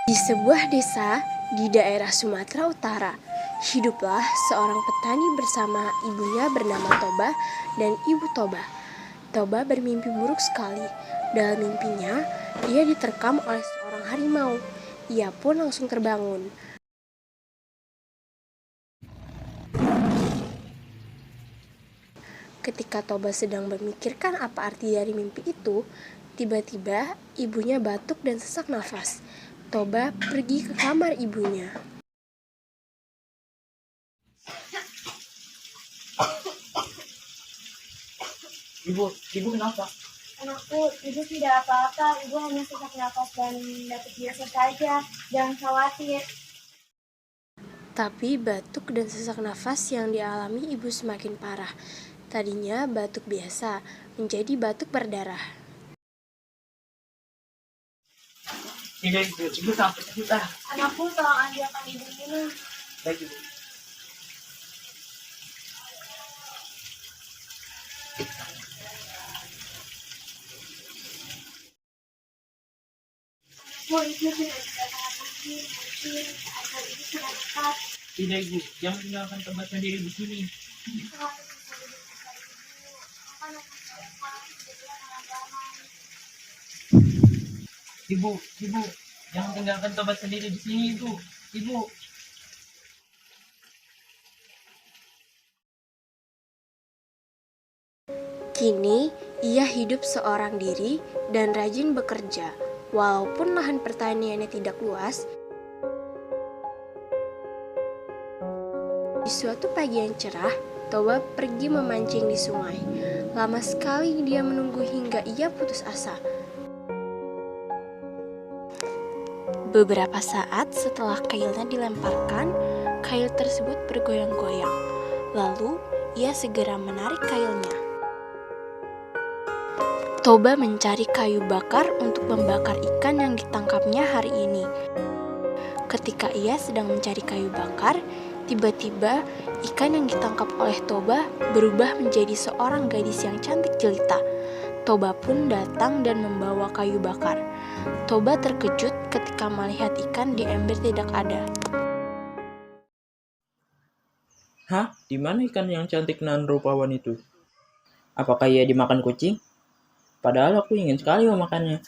Di sebuah desa di daerah Sumatera Utara, hiduplah seorang petani bersama ibunya bernama Toba dan ibu Toba. Toba bermimpi buruk sekali. Dalam mimpinya, ia diterkam oleh seorang harimau. Ia pun langsung terbangun. Ketika Toba sedang memikirkan apa arti dari mimpi itu, tiba-tiba ibunya batuk dan sesak nafas. Toba pergi ke kamar ibunya. Ibu kenapa? Anakku, ibu tidak apa-apa. Ibu hanya sesak nafas dan batuk biasa saja. Jangan khawatir. Tapi batuk dan sesak nafas yang dialami ibu semakin parah. Tadinya batuk biasa, menjadi batuk berdarah. Tidak ibu sampai sakit ah. Anakku, tolong ambilkan ibu minum. Baik ibu. Bu, ibu tidak bisa tahan lagi. Mungkin keadaan ibu sudah dekat. Tidak ibu, jangan tinggalkan tempat sendiri di sini. Kalau aku bisa hidup bersama ibu, akan aku coba hidupnya dengan damai. Ibu, jangan tinggalkan tempat sendiri di sini ibu. Ibu. Kini, ia hidup seorang diri dan rajin bekerja. Walaupun lahan pertaniannya tidak luas, di suatu pagi yang cerah, Toba pergi memancing di sungai. Lama sekali dia menunggu hingga ia putus asa. Beberapa saat setelah kailnya dilemparkan, kail tersebut bergoyang-goyang. Lalu, ia segera menarik kailnya. Toba mencari kayu bakar untuk membakar ikan yang ditangkapnya hari ini. Ketika ia sedang mencari kayu bakar, tiba-tiba ikan yang ditangkap oleh Toba berubah menjadi seorang gadis yang cantik jelita. Toba pun datang dan membawa kayu bakar. Toba terkejut ketika melihat ikan di ember tidak ada. Hah? Di mana ikan yang cantik nan rupawan itu? Apakah ia dimakan kucing? Padahal aku ingin sekali memakannya.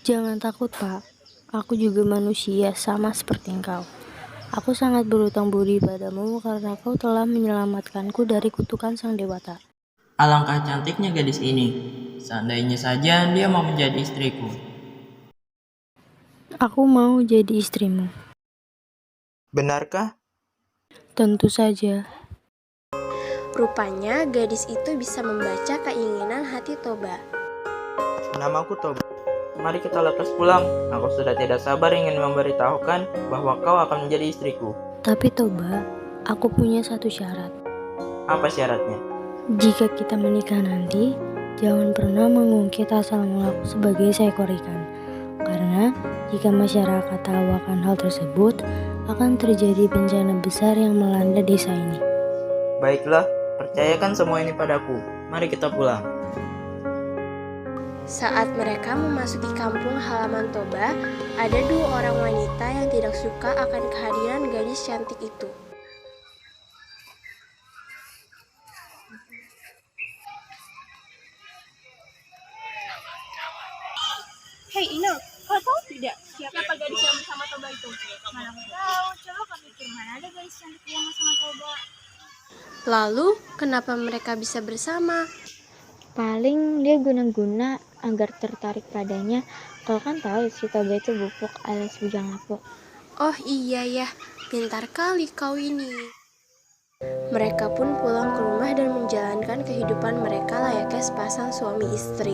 Jangan takut, Pak. Aku juga manusia, sama seperti engkau. Aku sangat berutang budi padamu karena kau telah menyelamatkanku dari kutukan sang dewata. Alangkah cantiknya gadis ini. Seandainya saja dia mau menjadi istriku. Aku mau jadi istrimu. Benarkah? Tentu saja. Rupanya gadis itu bisa membaca keinginan hati Toba. Namaku Toba. Mari kita lekas pulang. Aku sudah tidak sabar ingin memberitahukan bahwa kau akan menjadi istriku. Tapi Toba, aku punya satu syarat. Apa syaratnya? Jika kita menikah nanti, jangan pernah mengungkit asal mulaku sebagai seekor ikan. Karena jika masyarakat tahu akan hal tersebut, akan terjadi bencana besar yang melanda desa ini. Baiklah, percayakan semua ini padaku. Mari kita pulang. Saat mereka memasuki kampung halaman Toba, ada dua orang wanita yang tidak suka akan kehadiran gadis cantik itu. Hei Inul, kau tahu tidak siapa gadis yang bersama Toba itu? Mana aku tahu, coba kau pikir mana ada gadis cantik yang bersama Toba. Lalu, kenapa mereka bisa bersama? Paling dia guna-guna agar tertarik padanya. Kau kan tahu si Toba itu bupuk alias bujang lapuk. Oh iya ya, pintar kali kau ini. Mereka pun pulang ke rumah dan menjalankan kehidupan mereka layaknya sepasang suami istri.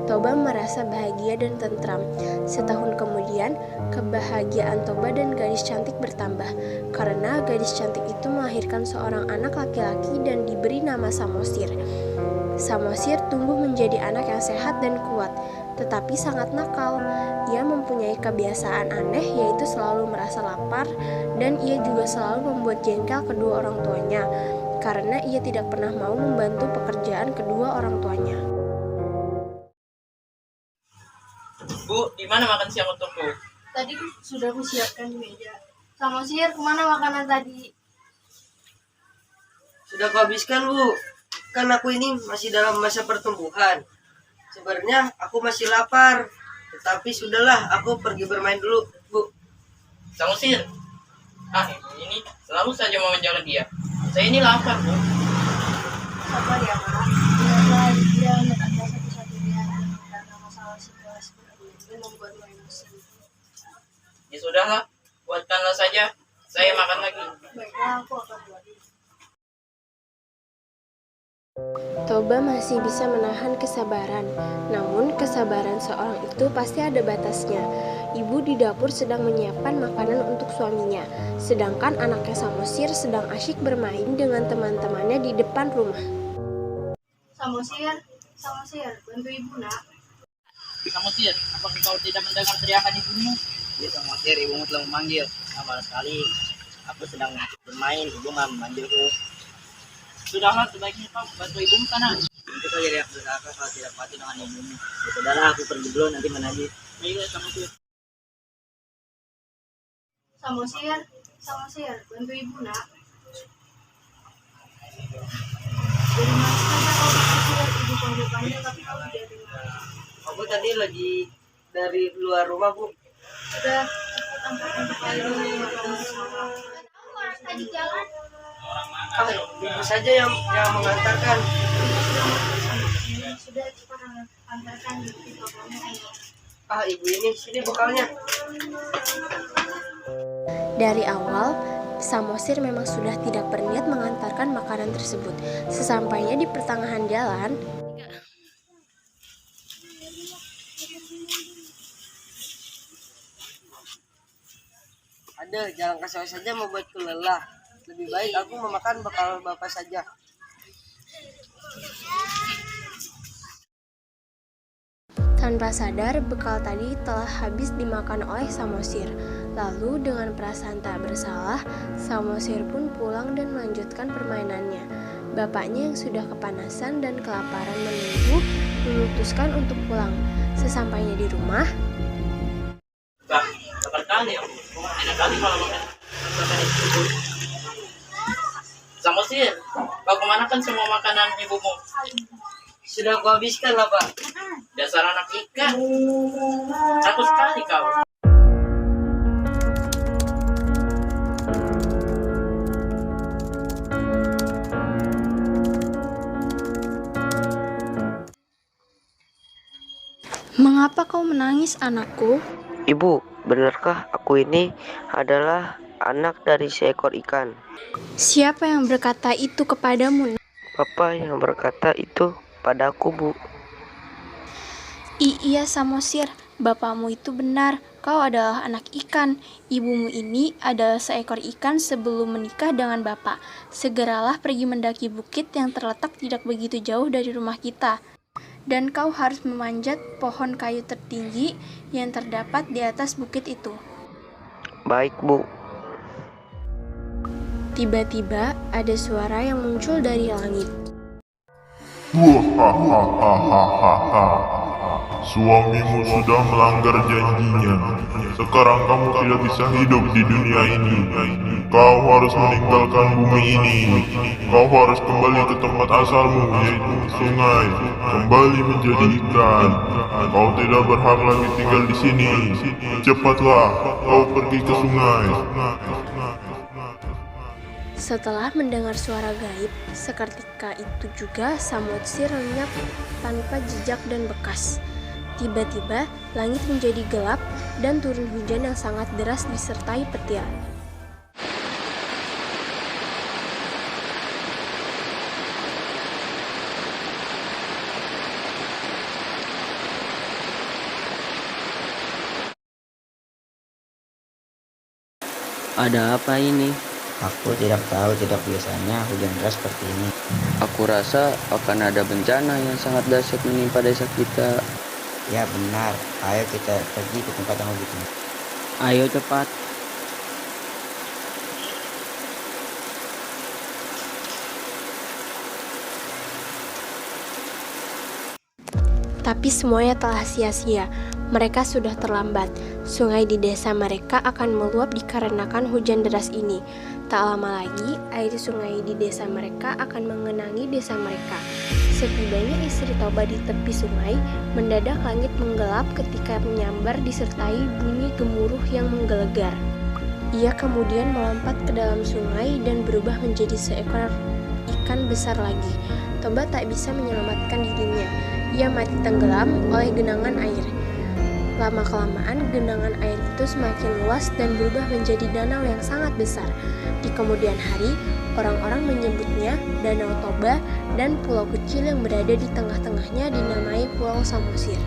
Toba merasa bahagia dan tentram. Setahun kemudian, kebahagiaan Toba dan gadis cantik bertambah karena gadis cantik itu melahirkan seorang anak laki-laki dan diberi nama Samosir. Samosir tumbuh menjadi anak yang sehat dan kuat, tetapi sangat nakal. Ia mempunyai kebiasaan aneh, yaitu selalu merasa lapar, dan ia juga selalu membuat jengkel kedua orang tuanya, karena ia tidak pernah mau membantu pekerjaan kedua orang tuanya. Bu, di mana makan siang untukku? Tadi sudah kusiapkan di meja. Samosir, kemana makanan tadi? Sudah kuhabiskan, Bu. Kan aku ini masih dalam masa pertumbuhan. Sebenarnya aku masih lapar. Tetapi sudahlah, aku pergi bermain dulu, Bu. Samosir, ini selalu saja mau menjaga dia. Saya ini lapar, Bu. Sabar ya, Kak. Ternyata dia hanya anda satu-satunya yang karena masalah situasi dan membuat emosi. Ya sudahlah, buatkanlah saja. Saya makan lagi. Baiklah, aku akan buat. Toba masih bisa menahan kesabaran, namun kesabaran seorang itu pasti ada batasnya. Ibu di dapur sedang menyiapkan makanan untuk suaminya, sedangkan anaknya Samosir sedang asyik bermain dengan teman-temannya di depan rumah. Samosir, bantu ibu nak. Samosir, apakah kau tidak mendengar teriakan ibumu? Ya, Samosir, ibumu telah memanggil. Sabar sekali. Aku sedang bermain, ibu nggak memanggilku. Sudahlah, sebaiknya kau bantu ibumu sana. Itu saja dia berkata kalau tidak pati dengan ibumu. Ya, sudahlah, aku pergi dulu, nanti menagih. Baiklah, Samosir. Samosir, bantu ibu nak. Dari mana saja kau lihat ibu panggil panggil tapi kau tidak dengar. Aku tadi lagi dari luar rumah, Bu. Sudah, cepat angkat untuk air minum bersama. Tadi jalan. Ibu saja yang mengantarkan. Sudah, cepat antarkan di bapakmu. Ibu ini, sini bekalnya. Dari awal, Samosir memang sudah tidak berniat mengantarkan makanan tersebut. Sesampainya di pertengahan jalan, Ada, jalan kasar saja membuatku lelah. Lebih baik aku memakan bekal bapak saja. tanpa sadar bekal tadi telah habis dimakan oleh Samosir. Lalu dengan perasaan tak bersalah, Samosir pun pulang dan melanjutkan permainannya. Bapaknya yang sudah kepanasan dan kelaparan menunggu memutuskan untuk pulang. Sesampainya di rumah, Sabar kali ya. Enak kali kalau makan itu. Samosir, kau kemanakan semua makanan ibumu? Sudah aku habiskan lah, Pak. Dasar anak ikan. Takut sekali kau. "Mengapa kau menangis, anakku?" Ibu, benarkah aku ini adalah anak dari seekor ikan? "Siapa yang berkata itu kepadamu?" Bapak yang berkata itu padaku, Bu. Iya Samosir, bapakmu itu benar. Kau adalah anak ikan. Ibumu ini adalah seekor ikan sebelum menikah dengan bapak. Segeralah pergi mendaki bukit yang terletak tidak begitu jauh dari rumah kita. Dan kau harus memanjat pohon kayu tertinggi yang terdapat di atas bukit itu. Baik, Bu. Tiba-tiba ada suara yang muncul dari langit. Suamimu sudah melanggar janjinya. Sekarang kamu tidak bisa hidup di dunia ini. Kau harus meninggalkan bumi ini. Kau harus kembali ke tempat asalmu, yaitu sungai. Kembali menjadi ikan. Kau tidak berhak lagi tinggal di sini. Cepatlah, kau pergi ke sungai. Setelah mendengar suara gaib, seketika itu juga Samosir lenyap tanpa jejak dan bekas. Tiba-tiba, langit menjadi gelap dan turun hujan yang sangat deras disertai petir. Ada apa ini? Aku tidak tahu, tidak biasanya hujan deras seperti ini. Aku rasa akan ada bencana yang sangat dahsyat menimpa desa kita. Ya benar, ayo kita pergi ke tempat yang lebih tinggi. Ayo cepat. Tapi semuanya telah sia-sia. Mereka sudah terlambat. Sungai di desa mereka akan meluap dikarenakan hujan deras ini. Tak lama lagi, air sungai di desa mereka akan mengenangi desa mereka. Setibanya istri Toba di tepi sungai, mendadak langit menggelap ketika menyambar disertai bunyi gemuruh yang menggelegar. Ia kemudian melompat ke dalam sungai dan berubah menjadi seekor ikan besar lagi. Toba tak bisa menyelamatkan dirinya. Ia mati tenggelam oleh genangan air. Lama-kelamaan genangan air itu semakin luas dan berubah menjadi danau yang sangat besar. Di kemudian hari, orang-orang menyebutnya Danau Toba dan pulau kecil yang berada di tengah-tengahnya dinamai Pulau Samosir.